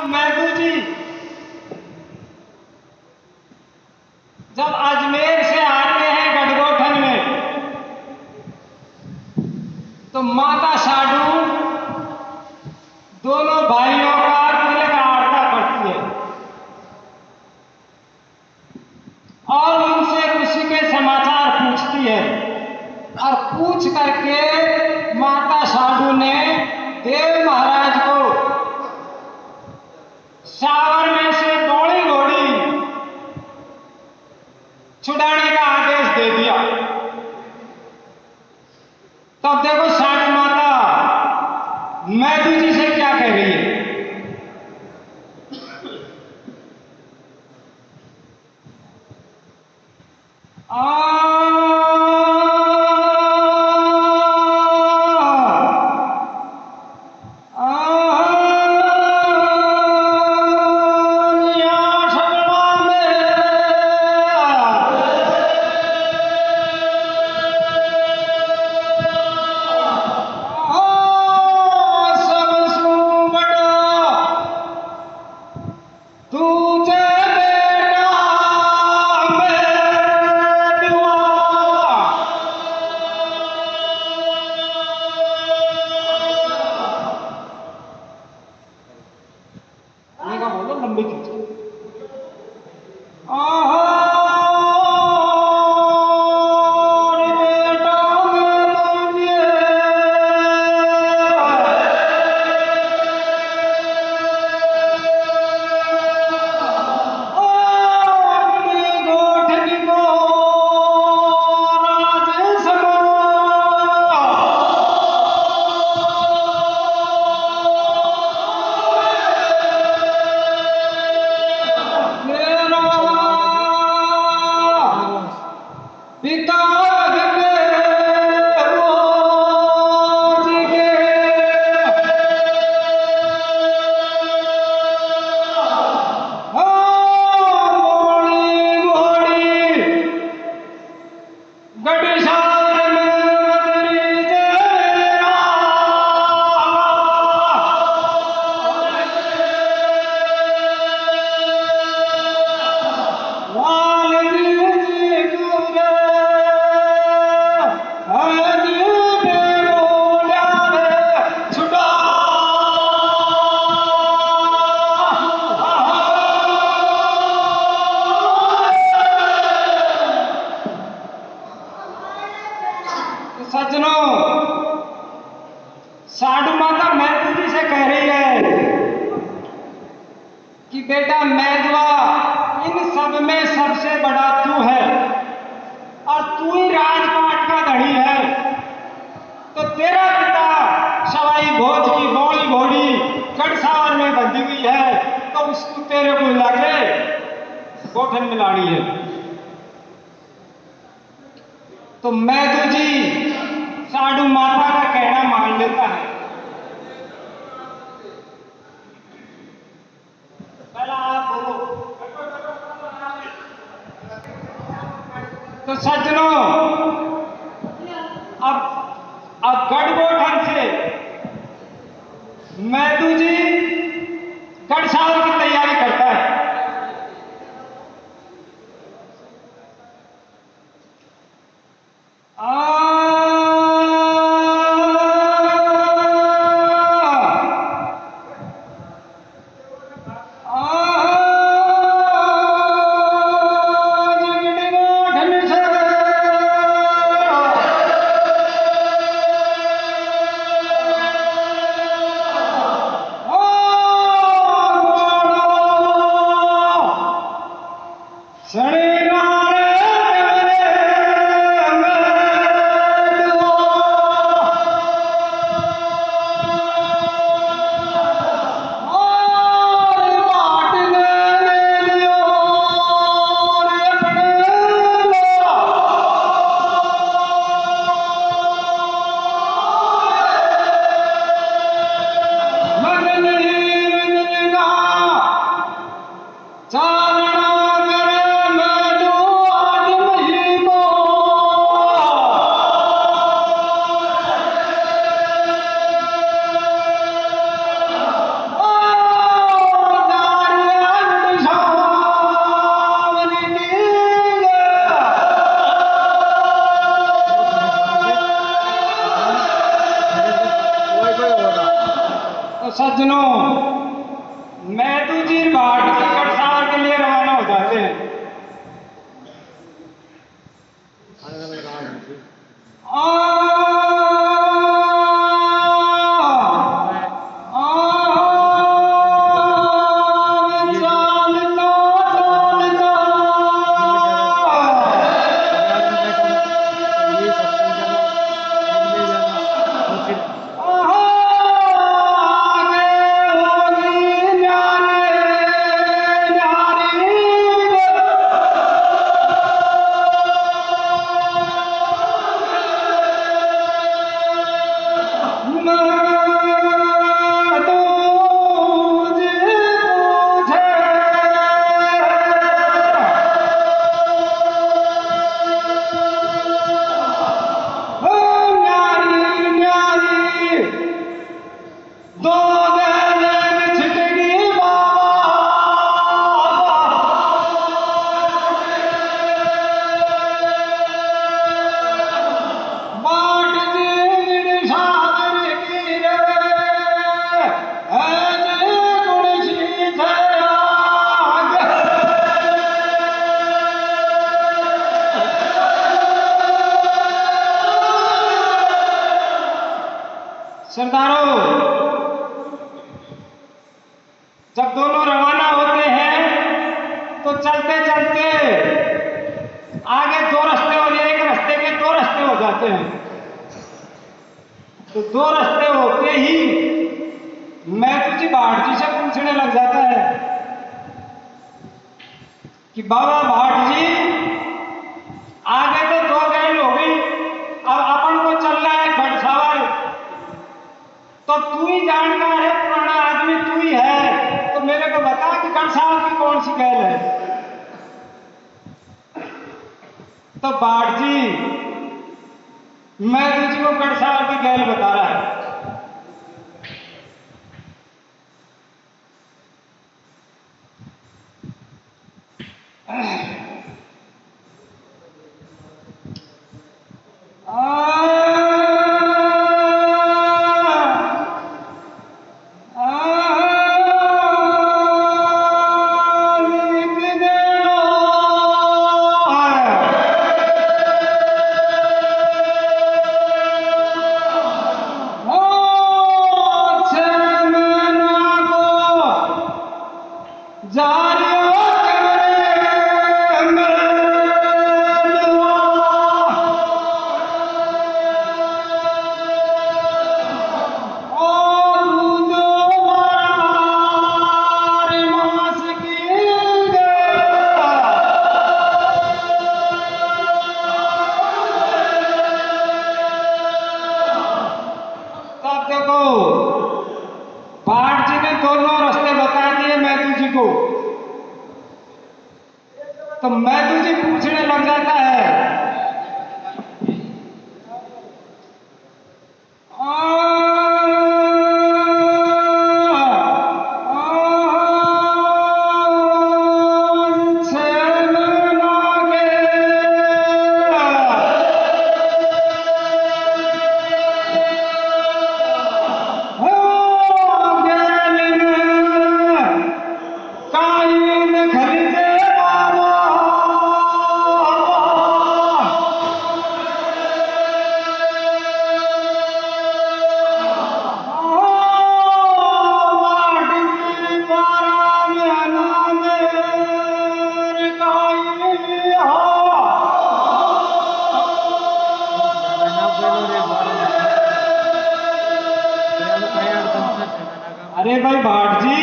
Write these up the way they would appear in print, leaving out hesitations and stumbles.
मैदू जी जब अजमेर से आते हैं गढ़गोठन में तो माता साडू दोनों भाइयों का तिलक आरता करती है और उनसे खुशी के समाचार पूछती है और पूछ करके माता साडू ने देव महाराज को सावर में से दौड़ी घोड़ी छुड़ाने का आदेश दे दिया। तब देखो साडू माता मैदू जी से क्या कह रही है। सज्जनों, साडू माता मैदू जी से कह रही है कि बेटा मैदवा, इन सब में सबसे बड़ा तू है और तू ही राजपाट का धनी है। तो तेरा पिता सवाई भोज की बौड़ी घोड़ी गढ़सावर में बंधी हुई है, तो उसको तेरे को लाके गोठन में लानी है। तो मैदू जी साडू माता का कहना मान लेता है। पहला आप बोलो। तो सज्जनों, अब गढ़गोठन से मैदू जी गढ़सावर की तैयारी करता है। सरदारों, जब दोनों रवाना होते हैं तो चलते चलते आगे दो रास्ते और एक रास्ते के दो रास्ते हो जाते हैं। तो दो रास्ते होते ही मैं तुझे भाट जी से पूछने लग जाता है कि बाबा भाट जी, आगे तो दो गैल हो गई, अब अपन को चलना है घड़सावर। तो तू ही जानकार है, पुराना आदमी तू ही है, तो मेरे को बता कि घड़सावर की कौन सी गैल है। तो भाट जी, मैं तुझको घड़सावर की गैल बता रहा है। भाट जी ने दोनों रास्ते बता दिए मैं तुझे को, तो मैं तुझे पूछने लग जाता है अरे भाई भाट जी,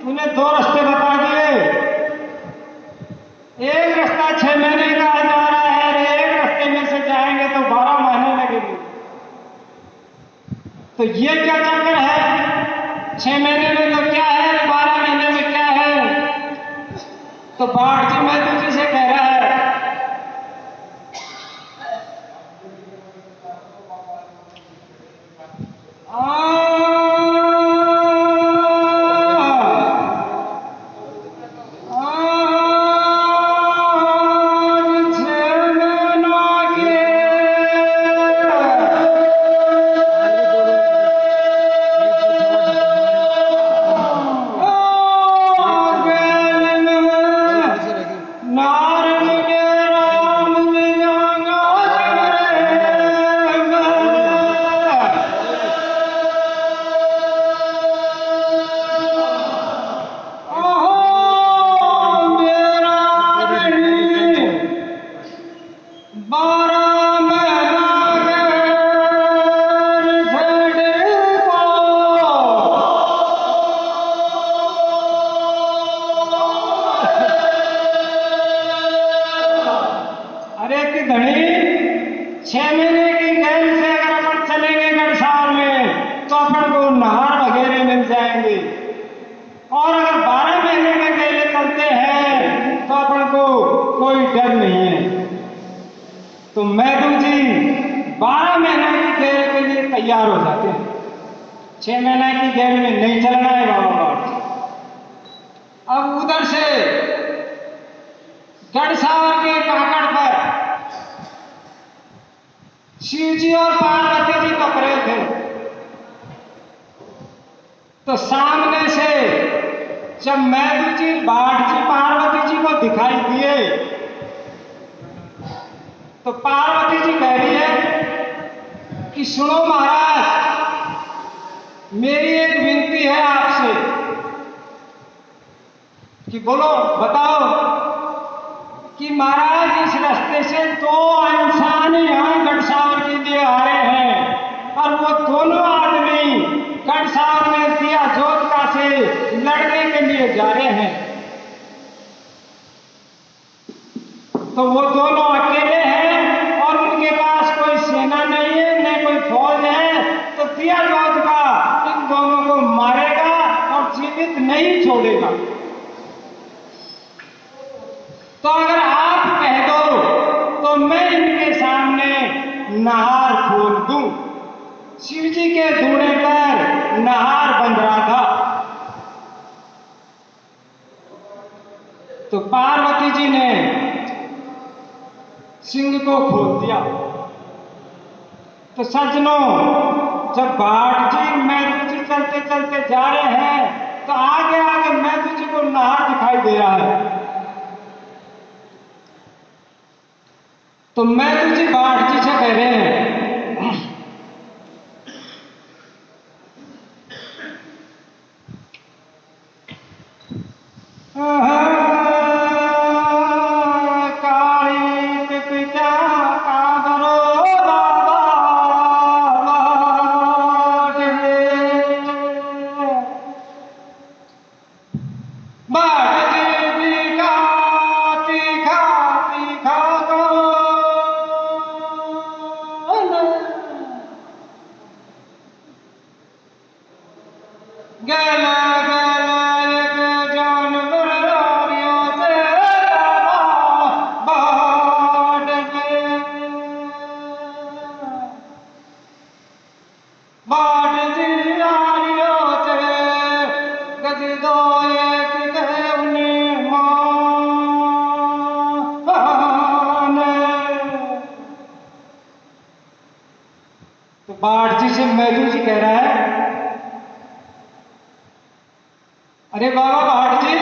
तूने दो रास्ते बता दिए। एक रास्ता 6 महीने का जा रहा है, अरे एक रास्ते में से जाएंगे तो 12 महीने लगेंगे। तो ये क्या चक्कर है? 6 महीने में तो क्या है, 12 महीने में क्या है? तो भाट जी मैं तुझे से कह रहा है, अरे कि धनी, 6 महीने की गैल से अगर अपन चलेंगे घड़साल में तो अपन को नहर वगैरह मिल जाएंगे, और अगर 12 महीने में गैले चलते हैं तो अपन को कोई डर नहीं है। तो मैडम जी 12 महीने की गैल के लिए तैयार हो जाते हैं, 6 महीने की गैल में नहीं चलना है बाबा भाट। अब उधर से घड़साल के काकड़ पर शिव जी और पार्वती जी तप रहे थे। तो सामने से जब मैदू जी भाट जी पार्वती जी को दिखाई दिए तो पार्वती जी कह रही है कि सुनो महाराज, मेरी एक विनती है आपसे कि बोलो बताओ कि महाराज इस रास्ते से दो इंसान यहाँ गढ़सावर के लिए आ रहे हैं और वो दोनों आदमी गढ़सावर में दिया जोधका से लड़ने के लिए जा रहे हैं। तो वो दोनों अकेले हैं और उनके पास कोई सेना नहीं है, न कोई फौज है। तो दिया जोधका इन दोनों को मारेगा और जीवित नहीं छोड़ेगा। तो अगर आप कह दो तो मैं इनके सामने नहार खोल दूं। शिव जी के धूणे पर नहार बंध रहा था। तो पार्वती जी ने सिंह को खोल दिया। तो सज्जनों, जब भाट जी मैदू जी चलते चलते जा रहे हैं तो आगे आगे मैदू जी को नहार दिखाई दे रहा है। तो मैदू जी भाट जी से कह रहे हैं, काली पिता का बरो बाबा बाट जी तीखा तीखा गला तो बाढ़ जी से मैदू जी कह रहा है, अरे बाबा बाढ़ जी,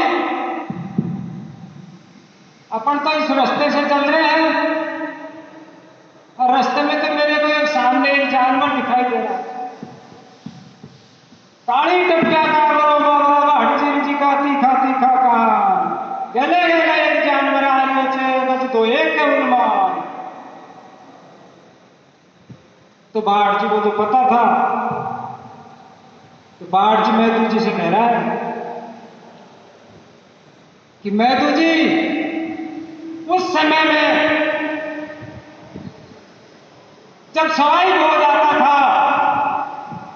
अपन तो इस रास्ते से चल रहे हैं और रास्ते में तो मेरे को एक सामने एक जानवर दिखाई दे रहा है। काली टपका का बरो बाबा बाढ़ जी का तीखा तीखा का गले गले एक जानवर आ रहे छे बस तो एक के उन्माद। तो बाढ़ जी को तो पता था। तो बाढ़ जी मैदू जी से कह रहा है कि मैदू जी, उस समय में जब सवाई हो जाता था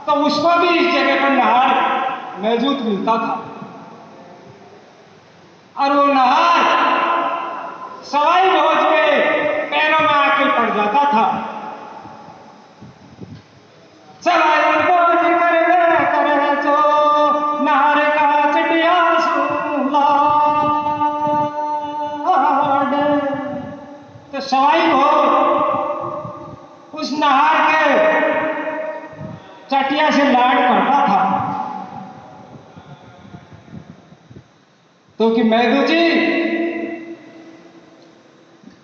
तो उसको भी इस जगह पर नहार मौजूद मिलता था और वो नहार सवाई भोज के पैरों में आके पड़ जाता था। सवाई भोज करे जो नहार का चटिया सुला। तो सवाई भोज उस नहार के चटिया से लाड करता था। तो कि मैदू जी,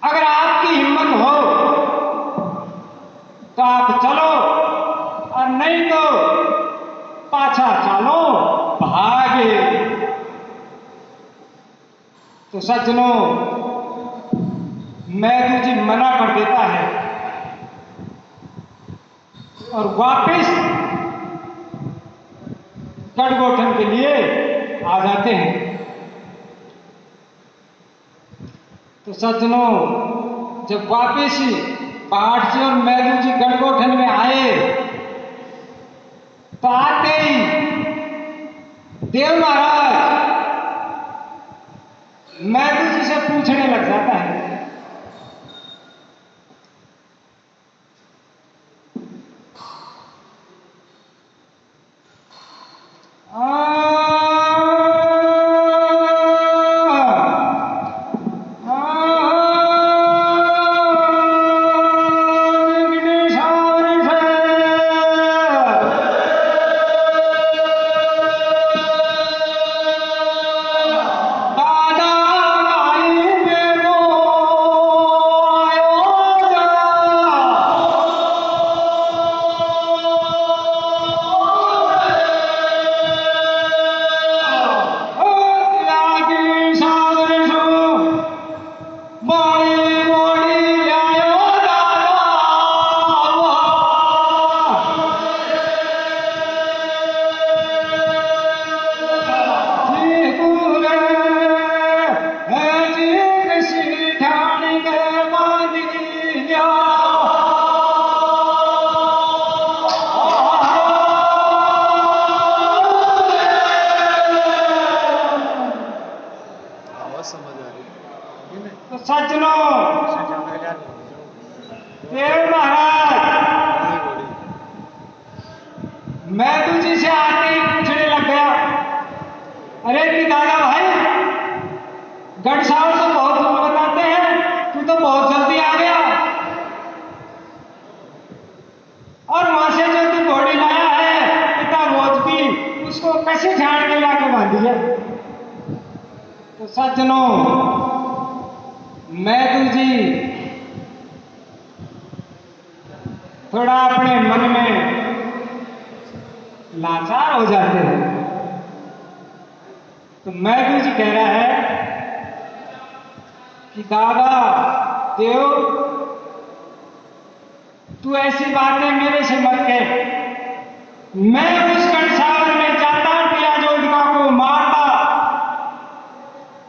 अगर आपकी हिम्मत हो तो आप चलो और नहीं तो पाछा चलो भागे। तो सज्जनों, मैदू जी मना कर देता है और वापस गढ़गोठन के लिए आ जाते हैं। तो सज्जनों, जब वापस बाढ़ जी और मैदू जी गढ़गोठन में आए तो आते ही देव महाराज मैदू जी से पूछने लग जाता है, समझ आ रही। तो सज्जनों, देव महाराज मैदू जी से आते ही पूछने लग गया, अरे कि दादा भाई, गढ़सावर तो बहुत दूर बताते हैं, तू तो बहुत जल्दी आ गया, और वहां से जो तू घोड़ी लाया है पिता रोज की, उसको कैसे झाड़ के लाके बांधी है? तो सज्जनों, मैदू जी थोड़ा अपने मन में लाचार हो जाते हैं। तो मैदू जी कह रहा है कि दादा देव, तू ऐसी बातें मेरे से मत कह, मैं उस गढ़सावर में जाता दिया जोधका को मारता,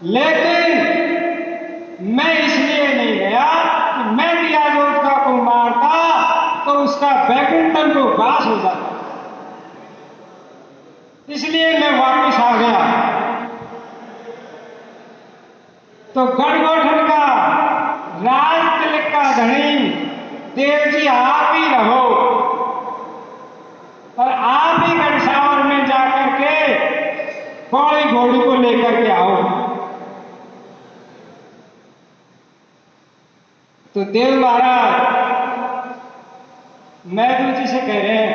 लेकिन मैं इसलिए नहीं गया कि मैं दिया जोधका को मारता तो उसका बैकुंठन को वास हो जाता, इसलिए मैं वापस आ गया। तो गढ़गोठन का राज तिलक का धनी देव जी आप ही रहो, और आप ही गढ़सावर में जाकर के कौड़ी घोड़ी को लेकर के आओ। तो देव महाराज मैदू जी से कह रहे हैं,